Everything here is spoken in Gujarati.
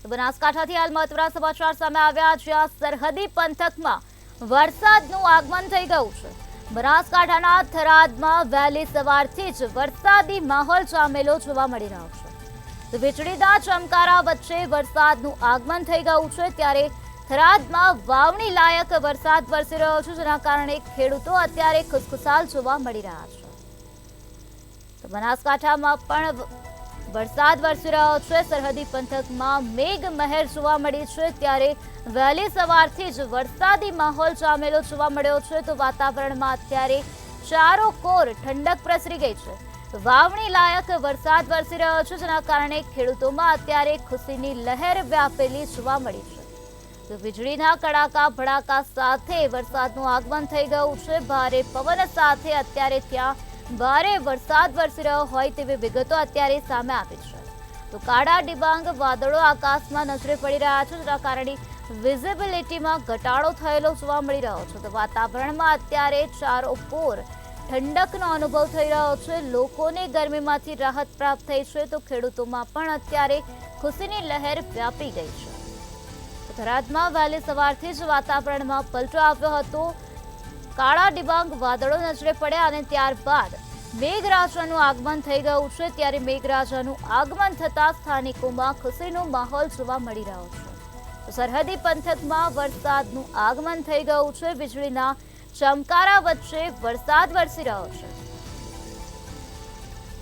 તો બનાસકાંઠાથી હાલ મહત્વના સમાચાર સામે આવ્યા, જ્યાં સરહદી પંથકમાં વરસાદનું આગમન થઈ ગયું છે। બનાસકાંઠાના થરાદમાં વહેલી સવારથી જ વરસાદી માહોલ જામેલો જોવા મળી રહ્યો છે। તો વીજળીના ચમકારા વચ્ચે વરસાદનું આગમન થઈ ગયું છે, ત્યારે થરાદમાં વાવણી લાયક વરસાદ વરસી રહ્યો છે, જેના કારણે ખેડૂતો અત્યારે ખુશખુશાલ જોવા મળી રહ્યા છે। તો બનાસકાંઠામાં પણ વરસાદ વરસી રહ્યો છે। સરહદી પંથકમાં મેઘ મહેર જોવા મળી છે, ત્યારે વહેલી સવારથી જ વરસાદી માહોલ જામેલો જોવા મળ્યો છે। તો વાતાવરણમાં અત્યારે ચારોકોર ઠંડક પ્રસરી ગઈ છે। વાવણી લાયક વરસાદ વરસી રહ્યો છે, જેના કારણે ખેડૂતોમાં અત્યારે ખુશીની લહેર વ્યાપેલી જોવા મળી છે। તો વીજળીના કડાકા ભડાકા સાથે વરસાદનું આગમન થઈ ગયું છે। ભારે પવન સાથે અત્યારે ત્યાં ભારે વરસાદ વરસી રહ્યો હોય તેવી વિગતો અત્યારે સામે આવી છે। તો કાળા ડિબાંગ વાદળો આકાશમાં નજરે પડી રહ્યા છે, જેના કારણે વિઝિબિલિટીમાં ઘટાડો થયેલો જોવા મળી રહ્યો છે। તો વાતાવરણમાં અત્યારે ચારોકોર ઠંડકનો અનુભવ થઈ રહ્યો છે। લોકોને ગરમીમાંથી રાહત પ્રાપ્ત થઈ છે, તો ખેડૂતોમાં પણ અત્યારે ખુશીની લહેર વ્યાપી ગઈ છે। થરાદમાં વહેલી સવારથી જ વાતાવરણમાં પલટો આવ્યો હતો। કાળા ડિબાંગ વાદળો નજરે પડ્યા અને ત્યારબાદ મેઘરાજાનું આગમન થઈ ગયું છે, ત્યારે મેઘરાજાનું આગમન થતા સ્થાનિકોમાં ખુશીનો માહોલ જોવા મળી રહ્યો છે। સરહદી પંથકમાં વરસાદનું આગમન થઈ ગયું છે। વીજળીના ચમકારા વચ્ચે વરસાદ વરસી રહ્યો છે।